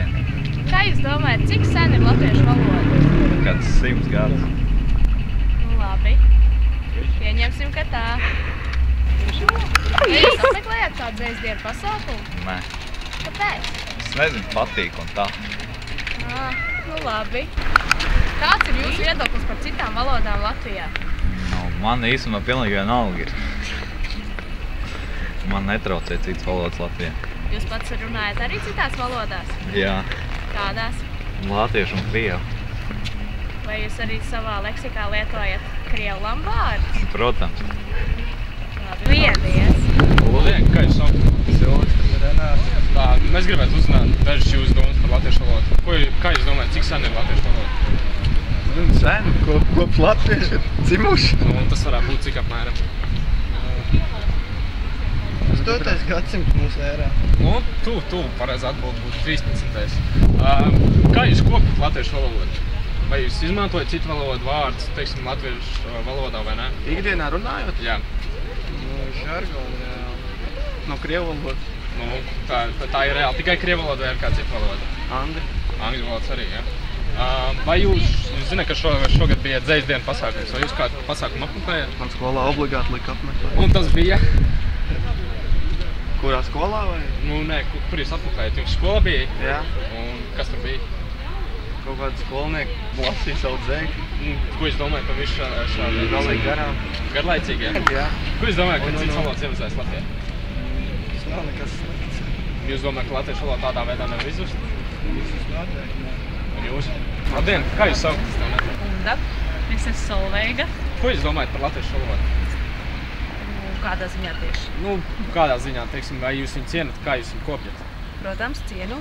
Labdien! Kā jūs domājat, cik sen ir latviešu valoda? Kāds 100 gadus. Nu labi. Pieņemsim, ka tā. Vai jūs apmeklējāt kādu dzejsdienu pasākumu? Nē. Kāpēc? Es nezinu, patīk un tā. Nu labi. Kāds ir jūsu viedoklis par citām valodām Latvijā? Nu, man īstenībā pilnīgi vienalga ir. Man netraucē citas valodas Latvijā. Jūs pats runājat arī citās valodās? Jā. Kādās? Latviešu un krievu. Vai jūs arī savā leksikā lietojat krievu lambvārdus? Protams. Viedies! Labdien, kā jūs saucat? Silvis, Renārs. Tā, mēs gribētu uzzināt dažas jūsu domas par latviešu valodu. Kā jūs domājat, cik sen ir latviešu valoda? Sen, kopš latvieši ir dzimuši. Nu, tas varētu būt cik apmēram? 8. gadsimts mūsu ērā. Nu, tu pareizi atbild būtu 13. Kā jūs kopjat latviešu valodu? Vai jūs izmantojat citu valodu vārdus, teiksim, latviešu valodā vai ne? Ikdienā runājot? Jā. Nu, žargoni, jā. No krievu valodas. Nu, tā ir reāli. Tikai krievu valoda vai ir kā cita valoda? Angļu. Angļu valodas arī, jā. Vai jūs zināt, ka šogad bija dzejsdienu pasākums? Vai jūs kādu pasākumu apmeklējat? Man skolā obligāti lika apmeklēt. Un tas bija? Kurā skolā vai? Nu, nē, kur jūs apmeklējat? Jums skola bija? Jā. Un kas tur bija? Kaut kādi skolnieki lasīja savu dzēju. Ko jūs domājat par visu šādu? Galīgi garām. Garlaicīgi, jā? Jā. Ko jūs domājat, ka citas valodas iemazēs Latvijā? Tas nav nekas slikts. Jūs domājat, ka latviešu valoda tādā veidā nevar izzust? Visus noteikti. Un jūs? Labdien, kā jūs saucat? Unda. Es esmu Solveiga. Ko jūs domājat par latviešu valodu? Kādā ziņā tieši? Nu, kādā ziņā, teiksim, vai jūs viņu cienat, kā jūs viņu kopjat? Protams, cienu.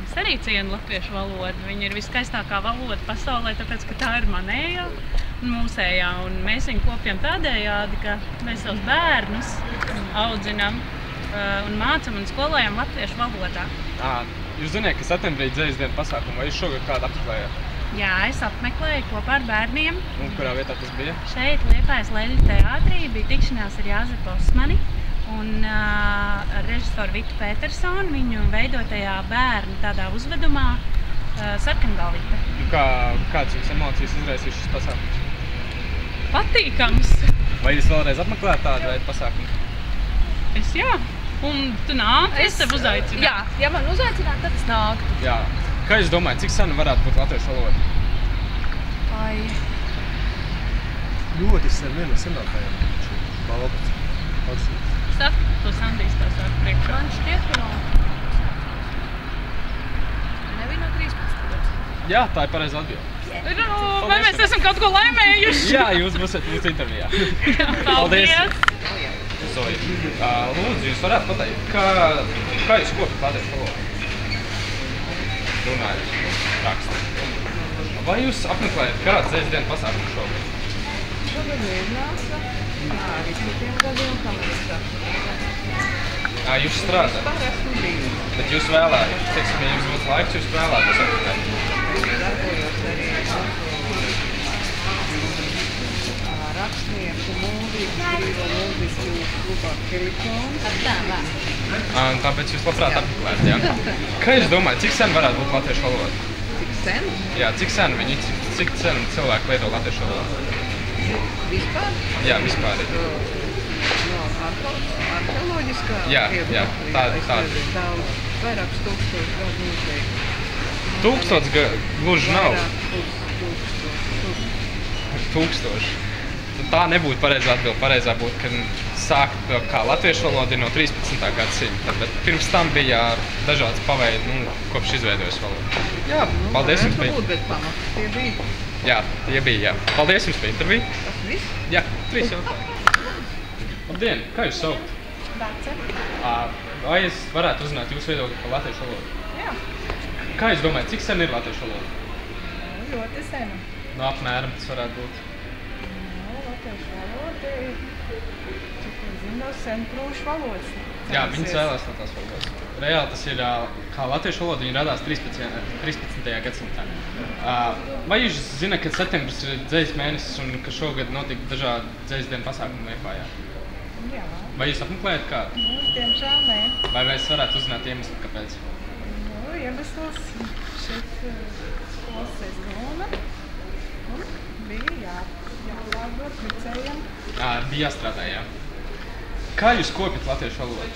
Es arī cienu latviešu valodu. Viņa ir viskaistākā valoda pasaulē, tāpēc, ka tā ir manējā un mūsējā. Un mēs viņu kopjam tādējādi, ka mēs savus bērnus audzinam un mācam un skolējam latviešu valodā. Jūs zināt, ka septembrī dzejsdienu pasākumu, vai jūs šogad kādu apmeklējāt? Jā, es apmeklēju kopā ar bērniem. Un kurā vietā tas bija? Šeit Liepājas Leļu teātrī bija tikšanās ar Jāzepu Osmani un ar režisoru Vitu Petersonu, viņu veidotajā bērnu tādā uzvedumā Sarkangalvīte. Kāds jums emocijas izraisīs šis pasākums? Patīkams! Vai jūs vēlreiz apmeklējat tādu veidu pasākumu? Es jā. Un tu nāk, es tev uzaicinu. Jā, ja man uzaicināt, tad es nāktu. Jā. Kā jūs domājat, cik sen varētu būt latviešu valoda? Vai... Ļoti sen, viena senākajām. Balbats. Saka, to Sandijs tā sāk priekšā. Man šķiet, ka nebija no 13. gads. Jā, tā ir pareiza atbilde. Vai mēs esam kaut ko laimējuši? Jā, jūs būsiet mūsu intervijā. Paldies! Zoja, lūdzu, jūs varētu pateikt, kā jūs kopjat latviešu valodu? Runājot, rakstīt. Vai jūs apmeklējat kādu dzejsdienu pasākumu šogad? Šogad iznāca, arī citiem gadiem, kamēr saka. Jūs strādājat? Vispār esmu brīvi. Bet jūs vēlējat, teiksim, ja jums būtu laiks, jūs vēlētos apmeklēt? Darbojos arī rakstnieku mūziku, brīvo mūziku klubā Helikons. Tāpēc jūs labprāt apmeklējat, jā? Kā jūs domājat, cik sen varētu būt latviešu valoda? Cik sen? Jā, cik sen cilvēki lieto latviešu valodu? Vispār? Jā, vispār. No arheoloģiskā Jā, tā. Daudz, vairākus tūkstošus gadu noteikti. 1000 gluži nav. Vairāk 1000. Tā nebūtu pareizā atbilde. Pareizā būtu, ka sākt kā latviešu valoda no 13. gadsimta, bet pirms tam bija dažādas paveidi, kopš izveidojas valoda. Jā, paldies jums par bet pamats tie bija. Jā, tie bija, jā. Paldies jums par interviju. Tas viss? Jā, 3 jautājumi. Labdien, kā jūs saucat? Dace. Vai es varētu uzzināt jūsu viedokli par latviešu valodu? Jā. Kā jūs domājat, cik sen ir latviešu valoda? Ļoti sena. No apmēram tas varētu būt. Latviešu valoda ir, cik es zinu, sen krūšu valodas. Jā, viņas vēlās no tās valodas. Reāli tas ir kā latviešu valoda, viņa radās 13. gadsimtā. Vai jūs zināt, ka septembris ir dzejas mēnesis un ka šogad notika dažādi dzejasdienu pasākumi Liepājā? Jā. Vai jūs apmeklējat kādu? Nu, diemžēl nē. Vai mēs varētu uzzināt iemeslu, kāpēc? Nu, iemesls šeit skolas sezona. Un bija jāpārdod klicējiem. Bija jāstrādā, jā. Kā jūs kopjat latviešu valodu?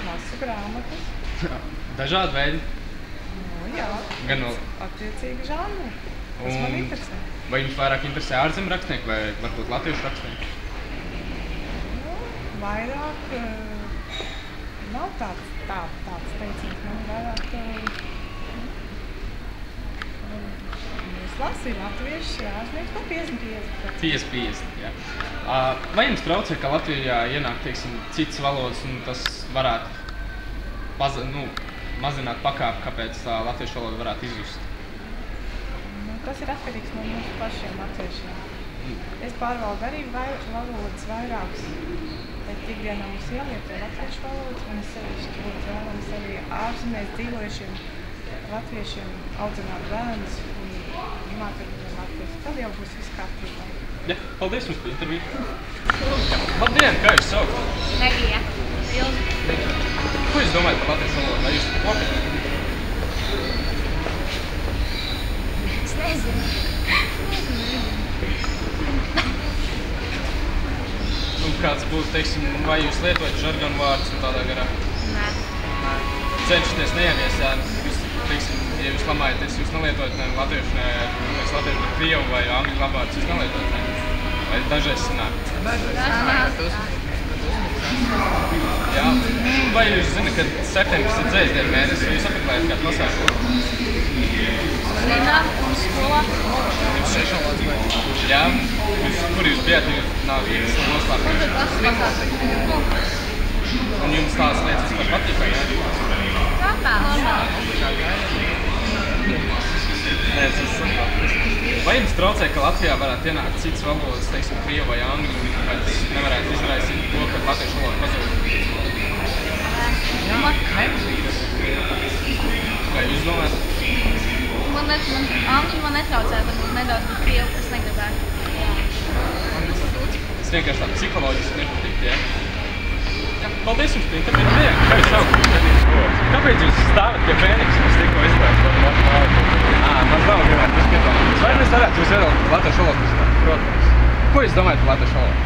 Lasu grāmatas. Dažādi veidi. Nu jā, Gan no... attiecīgi žanri. Tas man interesē. Vai jums vairāk interesē ārzemju rakstnieki vai varbūt latviešu rakstnieki? Nu, vairāk nav tāds teiciens. Man vairāk es lasīju latviešu ārzemnieks par 50-50. 50-50, jā. Vai jums traucē, ka Latvijā ienāk, teiksim, citas valodas un tas varētu mazināt pakāpi, kāpēc latviešu valoda varētu izzust? Nu, tas ir atkarīgs no mūsu pašiem latviešiem. Es pārvaldu arī valodas vairākas, bet ikdienā mums jālieto latviešu valodas, un es sevišķi būtu vēlams arī ārzemēs dzīvojušiem latviešiem audzināt bērnus un runāt ar viņiem latviešu. Tad jau būs viss kārtībā. Jā, paldies jums par interviju. Labdien, kā jūs sauc? Negija. Ko jūs domājat par latviešu valodu? Vai jūs kopjat? Es nezinu. Un kāds būtu, teiksim, vai jūs lietojat žargonu vārdus un tādā garā? Nē. Cenšaties neieviesāt, teiksim, ja jūs lamājaties, jūs nelietojat ne latviešu, ne krievu vai angļu labvārdus, jūs nelietojat, ne? Vai dažreiz sanāk? Dažreiz. Jā. Vai jūs zināt, ka septembris ir dzēsdienu mēnesis, vai jūs apmeklējat kādu pasākumu? Zinām, un skolā. Jums šeit valodas? Jā. Kur jūs bijāt, jūs nav īsti noslēpuši? Tas pasākums. Un jums tās lietas vispār patīk, vai jā? Normāli. Nē, es saprotu. Vai jums traucē, ka Latvijā varētu ienākt citas valodas, teiksim, krievu vai angļu, un vai tas nevarētu izraisīt to, ka latviešu valoda pazūd? Vai jūs domājat? Angļu man netraucē, varbūt nedaudz, bet krievu es negribētu. Tas vienkārši tā psiholoģiski nepatīk, jā? Jā, paldies jums par interviju. Kā jūs sauc? Kāpēc jūs stāvat pie Fēniks, kas tikko izslēgts? Man nav gribētu, kas piedomāt. Vai mēs varētu jūs ievēlēt latviešu valodu? Protams. Ko jūs domājat par latviešu valodu?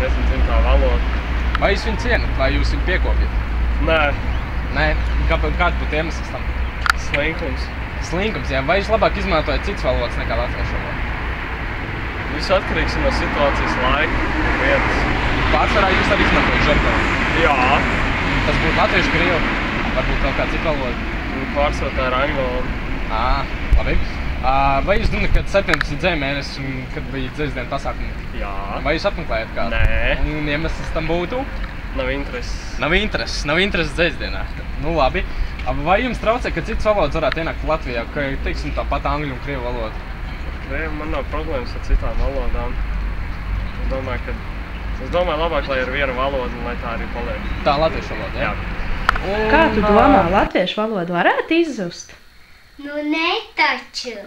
Es nezinu kā valoda. Vai jūs viņu cienat, vai jūs viņu piekopjat? Nē. Nē? Kāds būtu iemesls tam? Slinkums. Slinkums, jā. Vai jūs labāk izmantojat citas valodas nekā latviešu valodu? Viss atkarīgs no situācijas laika un vietas. Pārsvarā jūs arī izmantojat žargonu? Jā. Tas būtu latviešu, krievu, varbūt vēl kāda cita valoda? Pārsvarā tā ir angļu valoda. Labi. Vai jūs zināt, kad septembris ir dzēmēnesis un kad bija dzēsdienu pasākumi? Jā. Vai jūs apmeklējat kādu? Nē. Un iemesls tam būtu? Nav intereses. Nav intereses dzēsdienā. Nu labi. Vai jums traucē, ka citas valodas varētu ienākt Latvijā, ka, teiksim, tāpat angļu un krievu valoda? Man nav problēmas ar citām valodām. Es domāju labāk, lai ir viena valoda un lai tā arī paliek. Tā latviešu valoda, jā? Kā tu domā, latviešu valoda varētu izzust? Nu, ne taču.